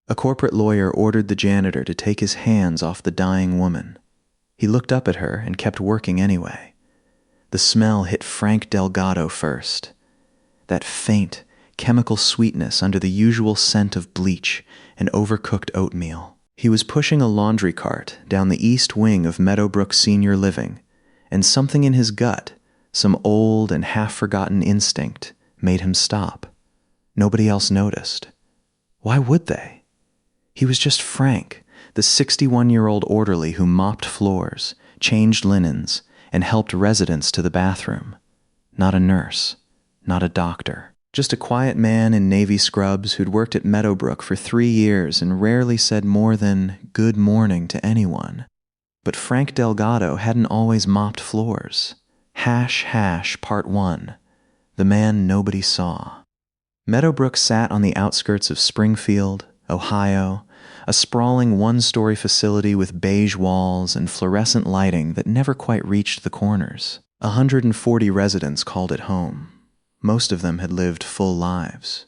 A corporate lawyer ordered the janitor to take his hands off the dying woman. He looked up at her and kept working anyway. The smell hit Frank Delgado first. That faint, chemical sweetness under the usual scent of bleach and overcooked oatmeal. He was pushing a laundry cart down the east wing of Meadowbrook Senior Living, and something in his gut, some old and half-forgotten instinct, made him stop. Nobody else noticed. Why would they? He was just Frank, the 61-year-old orderly who mopped floors, changed linens, and helped residents to the bathroom. Not a nurse, not a doctor. Just a quiet man in navy scrubs who'd worked at Meadowbrook for 3 years and rarely said more than good morning to anyone. But Frank Delgado hadn't always mopped floors. Part 1. The man nobody saw. Meadowbrook sat on the outskirts of Springfield, Ohio, a sprawling one-story facility with beige walls and fluorescent lighting that never quite reached the corners. 140 residents called it home. Most of them had lived full lives.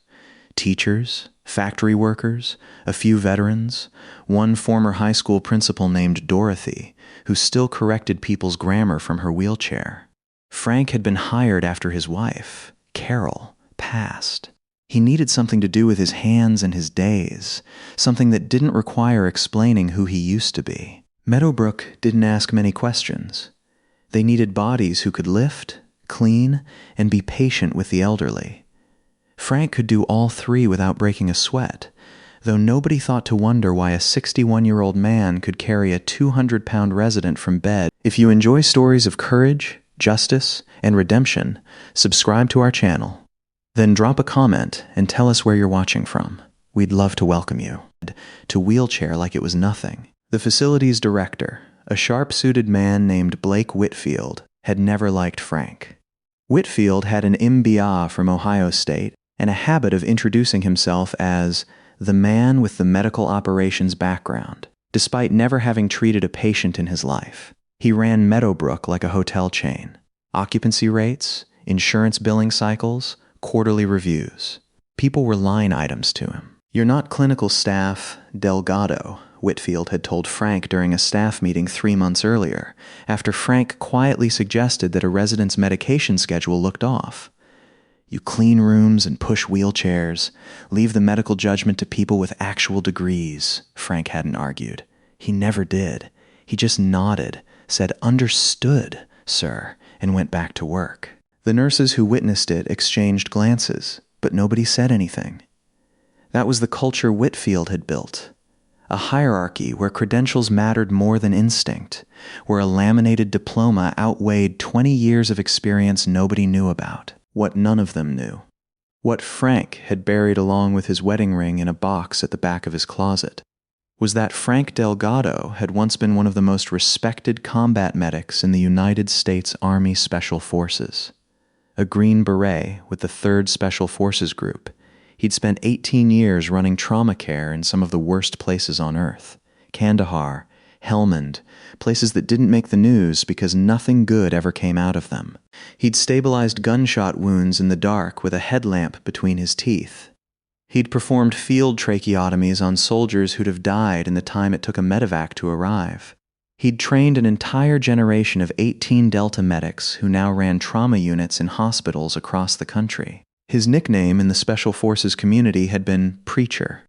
Teachers, factory workers, a few veterans, one former high school principal named Dorothy, who still corrected people's grammar from her wheelchair. Frank had been hired after his wife, Carol, passed. He needed something to do with his hands and his days, something that didn't require explaining who he used to be. Meadowbrook didn't ask many questions. They needed bodies who could lift, clean, and be patient with the elderly. Frank could do all three without breaking a sweat, though nobody thought to wonder why a 61-year-old man could carry a 200-pound resident from bed. If you enjoy stories of courage, justice, and redemption, subscribe to our channel. Then drop a comment and tell us where you're watching from. We'd love to welcome you. To wheelchair like it was nothing. The facility's director, a sharp-suited man named Blake Whitfield, had never liked Frank. Whitfield had an MBA from Ohio State and a habit of introducing himself as the man with the medical operations background, despite never having treated a patient in his life. He ran Meadowbrook like a hotel chain. Occupancy rates, insurance billing cycles, quarterly reviews. People were line items to him. "You're not clinical staff, Delgado," Whitfield had told Frank during a staff meeting 3 months earlier, after Frank quietly suggested that a resident's medication schedule looked off. "You clean rooms and push wheelchairs, leave the medical judgment to people with actual degrees," Frank hadn't argued. He never did. He just nodded, said, "Understood, sir," and went back to work. The nurses who witnessed it exchanged glances, but nobody said anything. That was the culture Whitfield had built. A hierarchy where credentials mattered more than instinct, where a laminated diploma outweighed 20 years of experience nobody knew about, what none of them knew. What Frank had buried along with his wedding ring in a box at the back of his closet was that Frank Delgado had once been one of the most respected combat medics in the United States Army Special Forces. A Green Beret with the 3rd Special Forces Group, he'd spent 18 years running trauma care in some of the worst places on Earth. Kandahar, Helmand, places that didn't make the news because nothing good ever came out of them. He'd stabilized gunshot wounds in the dark with a headlamp between his teeth. He'd performed field tracheotomies on soldiers who'd have died in the time it took a medevac to arrive. He'd trained an entire generation of 18 Delta medics who now ran trauma units in hospitals across the country. His nickname in the Special Forces community had been Preacher.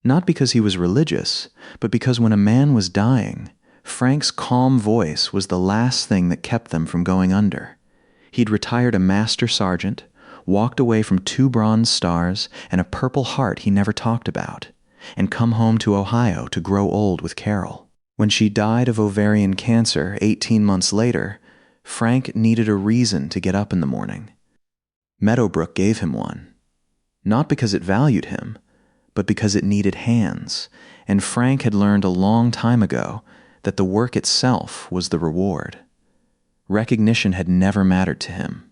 Not because he was religious, but because when a man was dying, Frank's calm voice was the last thing that kept them from going under. He'd retired a master sergeant, walked away from 2 Bronze Stars and a Purple Heart he never talked about, and come home to Ohio to grow old with Carol. When she died of ovarian cancer 18 months later, Frank needed a reason to get up in the morning. Meadowbrook gave him one. Not because it valued him, but because it needed hands, and Frank had learned a long time ago that the work itself was the reward. Recognition had never mattered to him.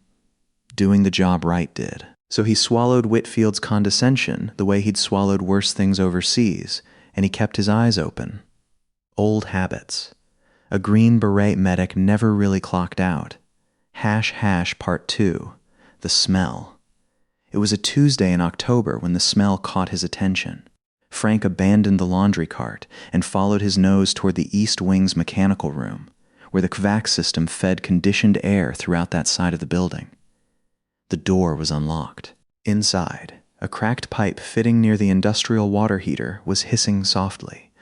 Doing the job right did. So he swallowed Whitfield's condescension the way he'd swallowed worse things overseas, and he kept his eyes open. Old habits. A Green Beret medic never really clocked out. Part 2. The smell. It was a Tuesday in October when the smell caught his attention. Frank abandoned the laundry cart and followed his nose toward the East Wing's mechanical room, where the vac system fed conditioned air throughout that side of the building. The door was unlocked. Inside, a cracked pipe fitting near the industrial water heater was hissing softly,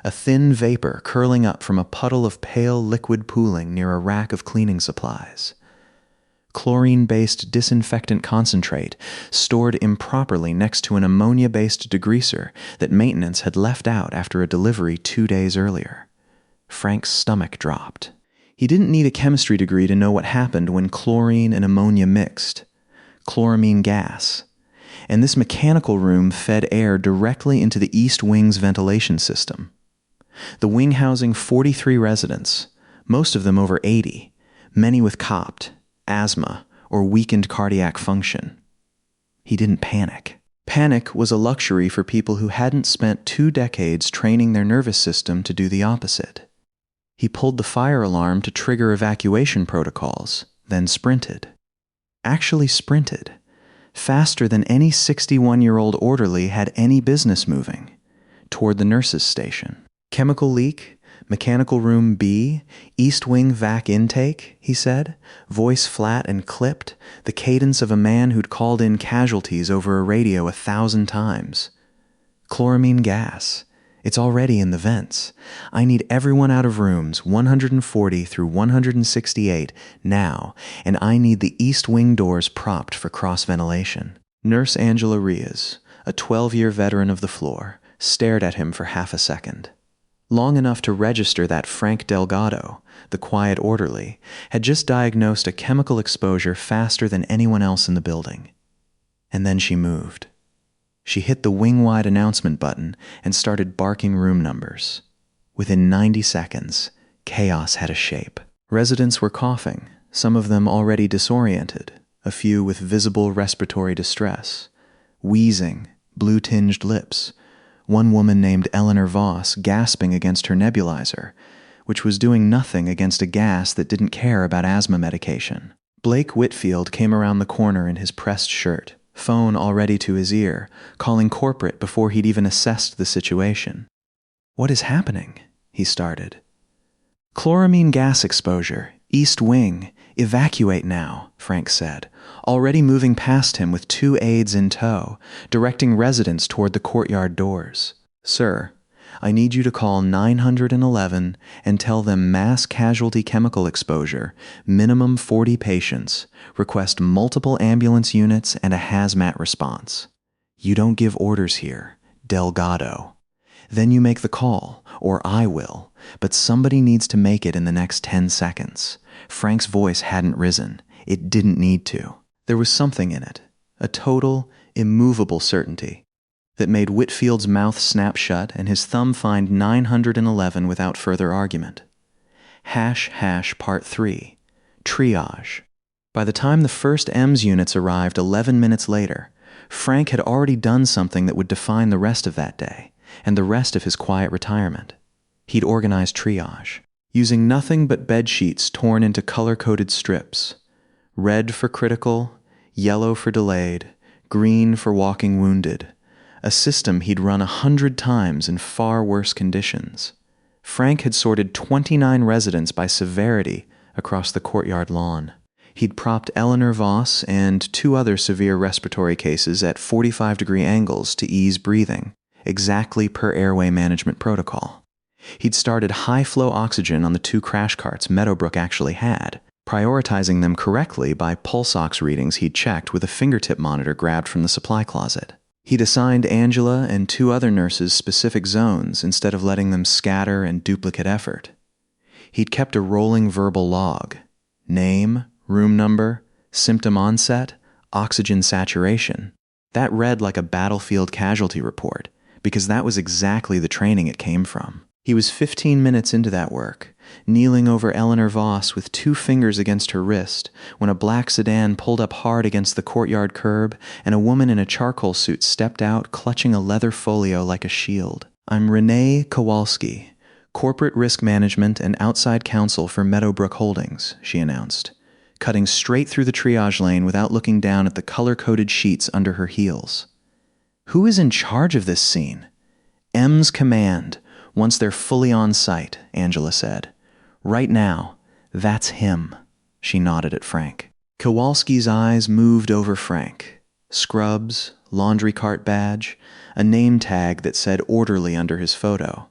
a thin vapor curling up from a puddle of pale liquid pooling near a rack of cleaning supplies. Chlorine-based disinfectant concentrate stored improperly next to an ammonia-based degreaser that maintenance had left out after a delivery 2 days earlier. Frank's stomach dropped. He didn't need a chemistry degree to know what happened when chlorine and ammonia mixed. Chloramine gas. And this mechanical room fed air directly into the East Wing's ventilation system. The wing housing 43 residents, most of them over 80, many with COPD, asthma, or weakened cardiac function. He didn't panic. Panic was a luxury for people who hadn't spent 2 decades training their nervous system to do the opposite. He pulled the fire alarm to trigger evacuation protocols, then sprinted. Actually sprinted, faster than any 61-year-old orderly had any business moving, toward the nurses' station. Chemical leak, mechanical room B, East Wing vac intake, he said, voice flat and clipped, the cadence of a man who'd called in casualties over a radio 1,000 times. Chloramine gas. It's already in the vents. I need everyone out of rooms 140 through 168 now, and I need the East Wing doors propped for cross-ventilation. Nurse Angela Riaz, a 12-year veteran of the floor, stared at him for half a second. Long enough to register that Frank Delgado, the quiet orderly, had just diagnosed a chemical exposure faster than anyone else in the building. And then she moved. She hit the wing-wide announcement button and started barking room numbers. Within 90 seconds, chaos had a shape. Residents were coughing, some of them already disoriented, a few with visible respiratory distress. Wheezing, blue-tinged lips. One woman named Eleanor Voss gasping against her nebulizer, which was doing nothing against a gas that didn't care about asthma medication. Blake Whitfield came around the corner in his pressed shirt, phone already to his ear, calling corporate before he'd even assessed the situation. "What is happening?" he started. "Chloramine gas exposure, East Wing, evacuate now," Frank said, already moving past him with 2 aides in tow, directing residents toward the courtyard doors. "Sir, I need you to call 911 and tell them mass casualty chemical exposure, minimum 40 patients, request multiple ambulance units and a hazmat response. You don't give orders here, Delgado. Then you make the call, or I will, but somebody needs to make it in the next 10 seconds. Frank's voice hadn't risen. It didn't need to. There was something in it, a total, immovable certainty, that made Whitfield's mouth snap shut and his thumb find 911 without further argument. # Part 3. Triage. By the time the first EMS units arrived 11 minutes later, Frank had already done something that would define the rest of that day, and the rest of his quiet retirement. He'd organized triage, using nothing but bed sheets torn into color-coded strips. Red for critical, yellow for delayed, green for walking wounded. A system he'd run 100 times in far worse conditions. Frank had sorted 29 residents by severity across the courtyard lawn. He'd propped Eleanor Voss and 2 other severe respiratory cases at 45-degree angles to ease breathing, exactly per airway management protocol. He'd started high-flow oxygen on the 2 crash carts Meadowbrook actually had, prioritizing them correctly by pulse ox readings he'd checked with a fingertip monitor grabbed from the supply closet. He'd assigned Angela and 2 other nurses specific zones instead of letting them scatter and duplicate effort. He'd kept a rolling verbal log. Name, room number, symptom onset, oxygen saturation. That read like a battlefield casualty report, because that was exactly the training it came from. He was 15 minutes into that work, kneeling over Eleanor Voss with 2 fingers against her wrist, when a black sedan pulled up hard against the courtyard curb, and a woman in a charcoal suit stepped out, clutching a leather folio like a shield. "I'm Renee Kowalski, Corporate Risk Management and Outside Counsel for Meadowbrook Holdings," she announced, cutting straight through the triage lane without looking down at the color-coded sheets under her heels. "Who is in charge of this scene?" M's command, once they're fully on site, Angela said. Right now, that's him. She nodded at Frank. Kowalski's eyes moved over Frank. Scrubs, laundry cart badge, a name tag that said orderly under his photo.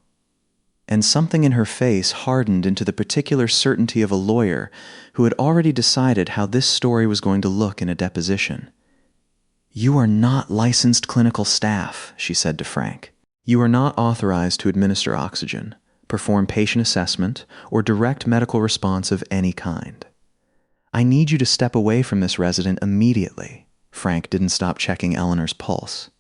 And something in her face hardened into the particular certainty of a lawyer who had already decided how this story was going to look in a deposition. You are not licensed clinical staff, she said to Frank. You are not authorized to administer oxygen, perform patient assessment, or direct medical response of any kind. I need you to step away from this resident immediately. Frank didn't stop checking Eleanor's pulse.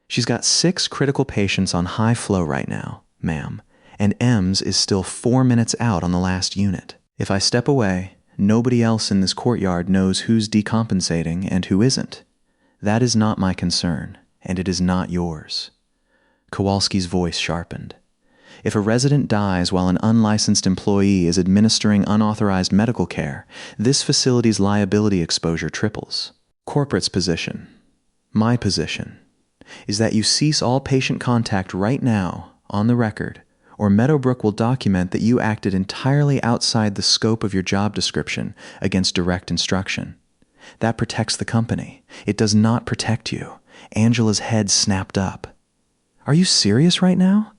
She's got 6 critical patients on high flow right now, ma'am, and M's is still 4 minutes out on the last unit. If I step away, nobody else in this courtyard knows who's decompensating and who isn't. That is not my concern, and it is not yours. Kowalski's voice sharpened. If a resident dies while an unlicensed employee is administering unauthorized medical care, this facility's liability exposure triples. Corporate's position, my position, is that you cease all patient contact right now, on the record, or Meadowbrook will document that you acted entirely outside the scope of your job description against direct instruction. That protects the company. It does not protect you. Angela's head snapped up. Are you serious right now?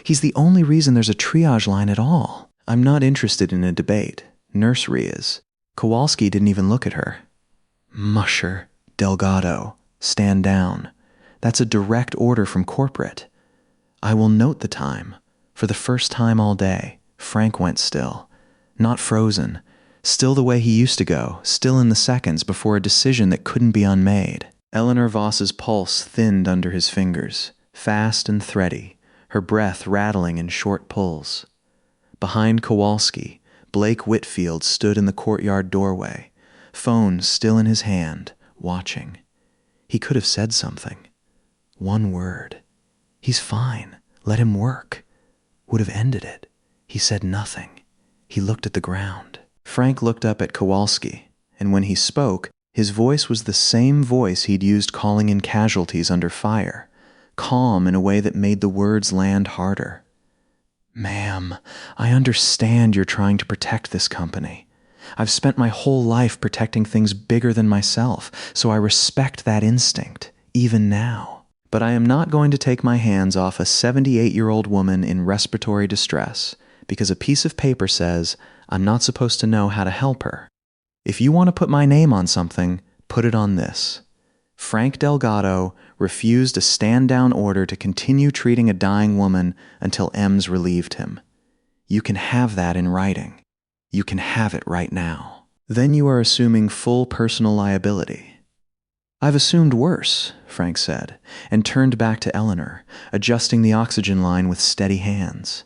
He's the only reason there's a triage line at all. I'm not interested in a debate. Nursery is. Kowalski didn't even look at her. Musher, Delgado, stand down. That's a direct order from corporate. I will note the time. For the first time all day, Frank went still. Not frozen. Still the way he used to go, still in the seconds before a decision that couldn't be unmade. Eleanor Voss's pulse thinned under his fingers, fast and thready, her breath rattling in short pulls. Behind Kowalski, Blake Whitfield stood in the courtyard doorway, phone still in his hand, watching. He could have said something. One word. He's fine. Let him work. Would have ended it. He said nothing. He looked at the ground. Frank looked up at Kowalski, and when he spoke, his voice was the same voice he'd used calling in casualties under fire, calm in a way that made the words land harder. Ma'am, I understand you're trying to protect this company. I've spent my whole life protecting things bigger than myself, so I respect that instinct, even now. But I am not going to take my hands off a 78-year-old woman in respiratory distress because a piece of paper says I'm not supposed to know how to help her. If you want to put my name on something, put it on this. Frank Delgado refused a stand-down order to continue treating a dying woman until M's relieved him. You can have that in writing. You can have it right now. Then you are assuming full personal liability. I've assumed worse, Frank said, and turned back to Eleanor, adjusting the oxygen line with steady hands.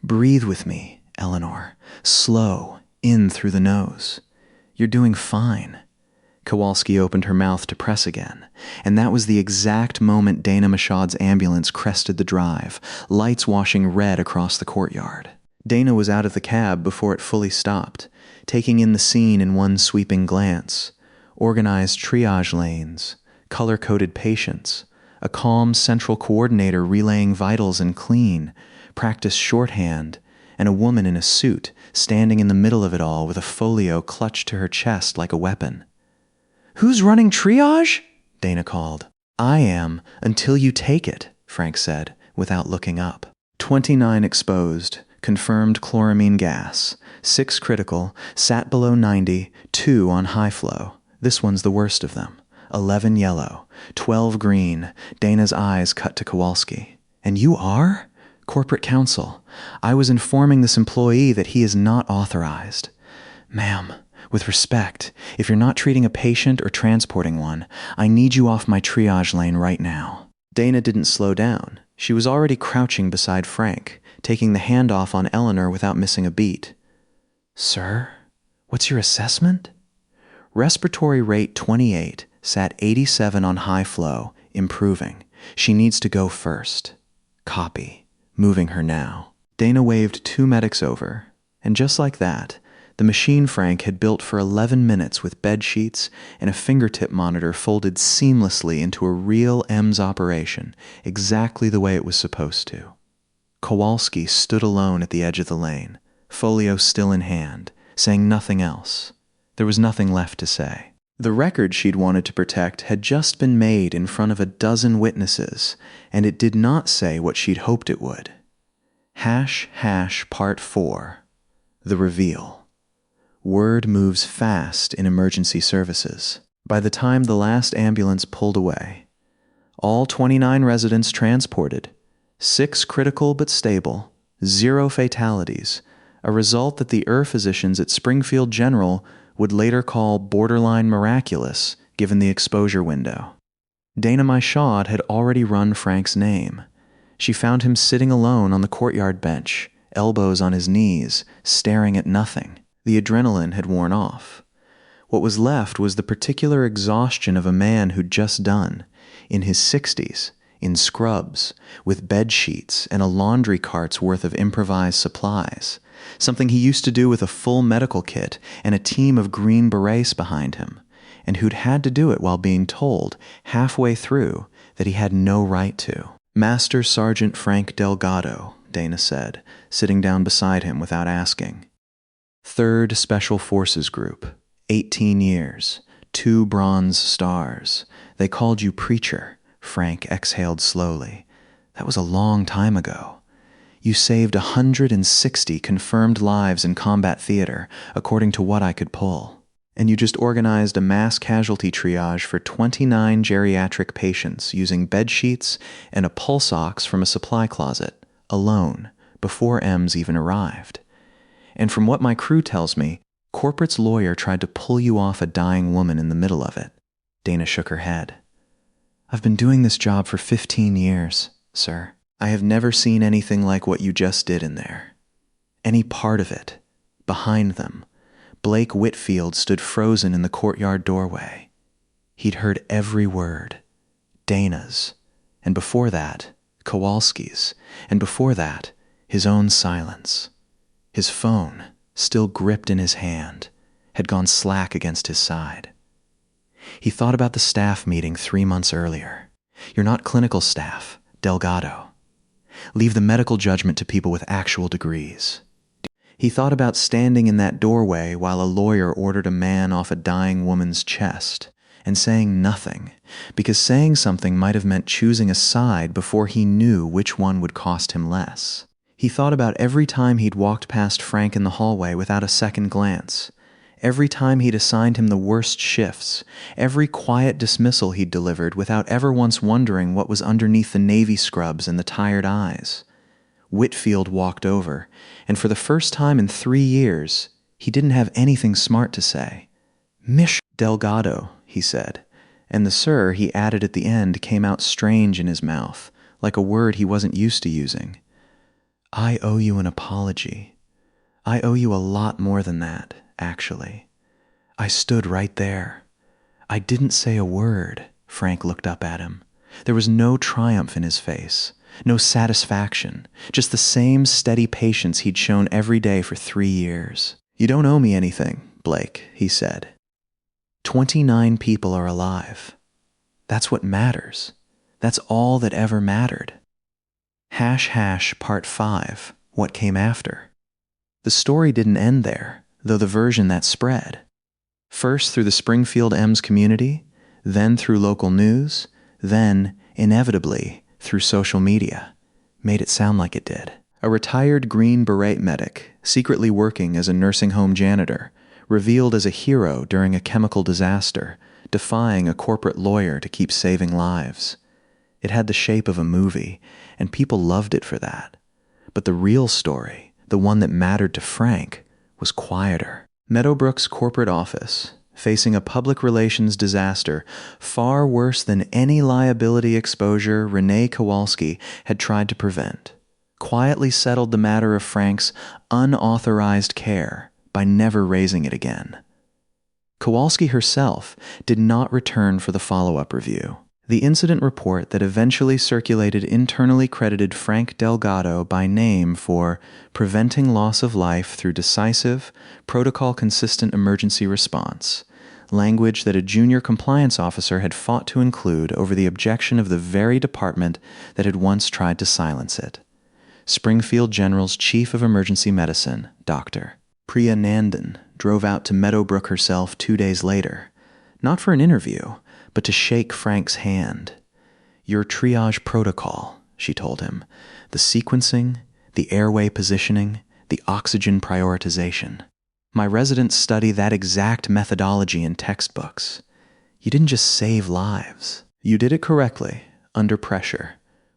Breathe with me, Eleanor. Slow, in through the nose. You're doing fine. Kowalski opened her mouth to press again, and that was the exact moment Dana Michaud's ambulance crested the drive, lights washing red across the courtyard. Dana was out of the cab before it fully stopped, taking in the scene in one sweeping glance. Organized triage lanes, color-coded patients, a calm central coordinator relaying vitals and clean, practice shorthand, and a woman in a suit standing in the middle of it all with a folio clutched to her chest like a weapon. Who's running triage? Dana called. I am, until you take it, Frank said, without looking up. 29 exposed, confirmed chloramine gas, 6 critical, sat below 90, 2 on high flow. This one's the worst of them. 11 yellow, 12 green. Dana's eyes cut to Kowalski. And you are? Corporate counsel. I was informing this employee that he is not authorized. Ma'am, with respect, if you're not treating a patient or transporting one, I need you off my triage lane right now. Dana didn't slow down. She was already crouching beside Frank, taking the handoff on Eleanor without missing a beat. Sir, what's your assessment? Respiratory rate 28, sat 87 on high flow, improving. She needs to go first. Copy. Moving her now. Dana waved 2 medics over, and just like that, The machine Frank had built for 11 minutes with bed sheets and a fingertip monitor folded seamlessly into a real EMS operation, exactly the way it was supposed to. Kowalski stood alone at the edge of the lane, folio still in hand, saying nothing else. There was nothing left to say. The record she'd wanted to protect had just been made in front of a dozen witnesses, and it did not say what she'd hoped it would. # Part 4. The Reveal. Word moves fast in emergency services. By the time the last ambulance pulled away, all 29 residents transported, 6 critical but stable, 0 fatalities, a result that the physicians at Springfield General would later call borderline miraculous given the exposure window. Dana Mychaud had already run Frank's name. She found him sitting alone on the courtyard bench, elbows on his knees, staring at nothing. The adrenaline had worn off. What was left was the particular exhaustion of a man who'd just done, in his 60s, in scrubs, with bed sheets and a laundry cart's worth of improvised supplies, something he used to do with a full medical kit and a team of Green Berets behind him, and who'd had to do it while being told, halfway through, that he had no right to. Master Sergeant Frank Delgado, Dana said, sitting down beside him without asking. 3rd Special Forces Group, 18 years, 2 bronze stars. They called you Preacher, Frank exhaled slowly. That was a long time ago. You saved 160 confirmed lives in combat theater, according to what I could pull. And you just organized a mass casualty triage for 29 geriatric patients using bed sheets and a pulse ox from a supply closet, alone, before EMS even arrived. And from what my crew tells me, Corporate's lawyer tried to pull you off a dying woman in the middle of it. Dana shook her head. I've been doing this job for 15 years, sir. I have never seen anything like what you just did in there. Any part of it. Behind them, Blake Whitfield stood frozen in the courtyard doorway. He'd heard every word. Dana's. And before that, Kowalski's. And before that, his own silence. His phone, still gripped in his hand, had gone slack against his side. He thought about the staff meeting 3 months earlier. You're not clinical staff, Delgado. Leave the medical judgment to people with actual degrees. He thought about standing in that doorway while a lawyer ordered a man off a dying woman's chest, and saying nothing, because saying something might have meant choosing a side before he knew which one would cost him less. He thought about every time he'd walked past Frank in the hallway without a second glance, every time he'd assigned him the worst shifts, every quiet dismissal he'd delivered without ever once wondering what was underneath the navy scrubs and the tired eyes. Whitfield walked over, and for the first time in 3 years, he didn't have anything smart to say. Mish Delgado, he said, and the sir he added at the end came out strange in his mouth, like a word he wasn't used to using. I owe you an apology. I owe you a lot more than that, actually. I stood right there. I didn't say a word. Frank looked up at him. There was no triumph in his face, no satisfaction, just the same steady patience he'd shown every day for 3 years. You don't owe me anything, Blake, he said. 29 people are alive. That's what matters. That's all that ever mattered. # Part 5, What Came After. The story didn't end there, though the version that spread. First through the Springfield EMS community, then through local news, then, inevitably, through social media. Made it sound like it did. A retired Green Beret medic, secretly working as a nursing home janitor, revealed as a hero during a chemical disaster, defying a corporate lawyer to keep saving lives. It had the shape of a movie, and people loved it for that. But the real story, the one that mattered to Frank, was quieter. Meadowbrook's corporate office, facing a public relations disaster far worse than any liability exposure Renee Kowalski had tried to prevent, quietly settled the matter of Frank's unauthorized care by never raising it again. Kowalski herself did not return for the follow-up review. The incident report that eventually circulated internally credited Frank Delgado by name for preventing loss of life through decisive, protocol-consistent emergency response, language that a junior compliance officer had fought to include over the objection of the very department that had once tried to silence it. Springfield General's Chief of Emergency Medicine, Dr. Priya Nandan, drove out to Meadowbrook herself 2 days later, not for an interview, but to shake Frank's hand. "Your triage protocol," she told him, "the sequencing, the airway positioning, the oxygen prioritization. My residents study that exact methodology in textbooks. You didn't just save lives. You did it correctly, under pressure,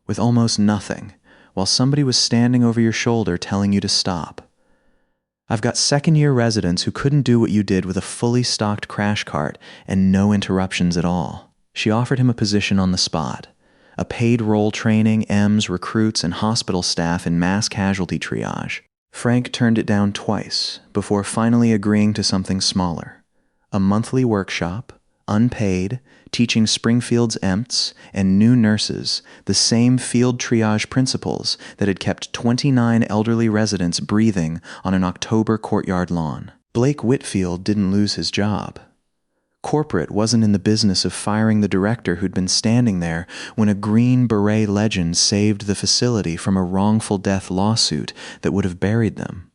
with almost nothing, while somebody was standing over your shoulder telling you to stop. I've got second-year residents who couldn't do what you did with a fully stocked crash cart and no interruptions at all." She offered him a position on the spot, a paid role training EMS recruits and hospital staff in mass casualty triage. Frank turned it down twice before finally agreeing to something smaller, a monthly workshop, unpaid, teaching Springfield's EMTs and new nurses the same field triage principles that had kept 29 elderly residents breathing on an October courtyard lawn. Blake Whitfield didn't lose his job. Corporate wasn't in the business of firing the director who'd been standing there when a Green Beret legend saved the facility from a wrongful death lawsuit that would have buried them.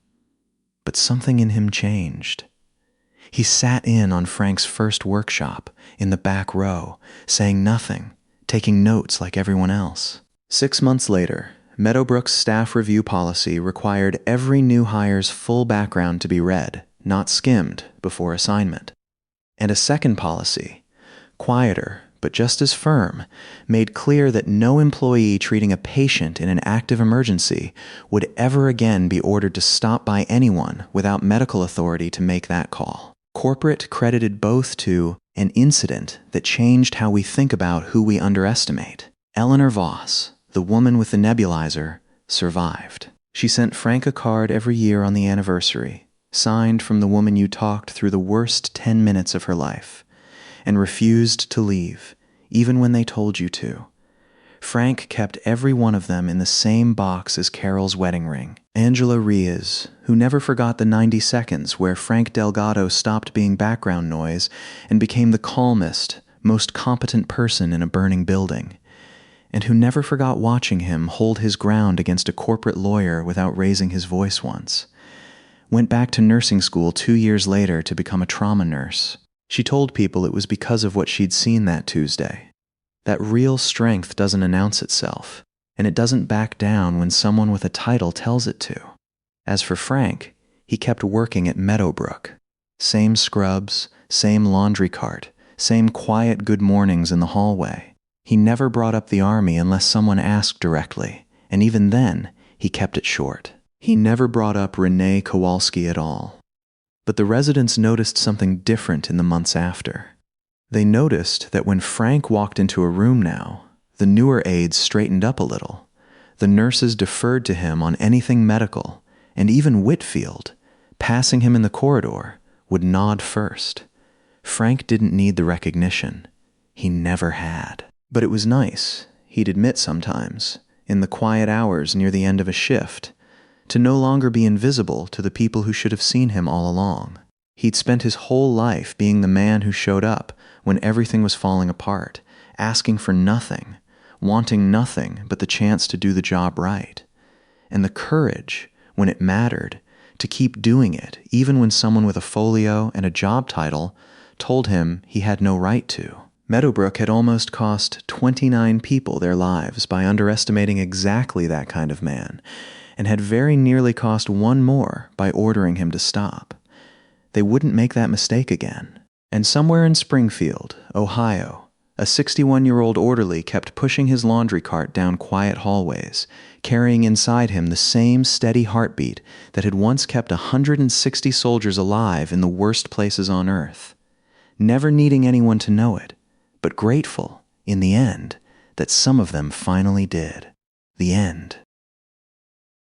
But something in him changed. He sat in on Frank's first workshop, in the back row, saying nothing, taking notes like everyone else. 6 months later, Meadowbrook's staff review policy required every new hire's full background to be read, not skimmed, before assignment. And a second policy, quieter but just as firm, made clear that no employee treating a patient in an active emergency would ever again be ordered to stop by anyone without medical authority to make that call. Corporate credited both to an incident that changed how we think about who we underestimate. Eleanor Voss, the woman with the nebulizer, survived. She sent Frank a card every year on the anniversary, signed from the woman you talked through the worst 10 minutes of her life, and refused to leave, even when they told you to. Frank kept every one of them in the same box as Carol's wedding ring. Angela Riaz, who never forgot the 90 seconds where Frank Delgado stopped being background noise and became the calmest, most competent person in a burning building, and who never forgot watching him hold his ground against a corporate lawyer without raising his voice once, went back to nursing school 2 years later to become a trauma nurse. She told people it was because of what she'd seen that Tuesday. That real strength doesn't announce itself, and it doesn't back down when someone with a title tells it to. As for Frank, he kept working at Meadowbrook. Same scrubs, same laundry cart, same quiet good mornings in the hallway. He never brought up the Army unless someone asked directly, and even then, he kept it short. He never brought up Renee Kowalski at all. But the residents noticed something different in the months after. They noticed that when Frank walked into a room now, the newer aides straightened up a little. The nurses deferred to him on anything medical, and even Whitfield, passing him in the corridor, would nod first. Frank didn't need the recognition. He never had. But it was nice, he'd admit sometimes, in the quiet hours near the end of a shift, to no longer be invisible to the people who should have seen him all along. He'd spent his whole life being the man who showed up when everything was falling apart, asking for nothing, wanting nothing but the chance to do the job right, and the courage, when it mattered, to keep doing it even when someone with a folio and a job title told him he had no right to. Meadowbrook had almost cost 29 people their lives by underestimating exactly that kind of man, and had very nearly cost one more by ordering him to stop. They wouldn't make that mistake again. And somewhere in Springfield, Ohio, a 61-year-old orderly kept pushing his laundry cart down quiet hallways, carrying inside him the same steady heartbeat that had once kept 160 soldiers alive in the worst places on earth, never needing anyone to know it, but grateful, in the end, that some of them finally did. The end.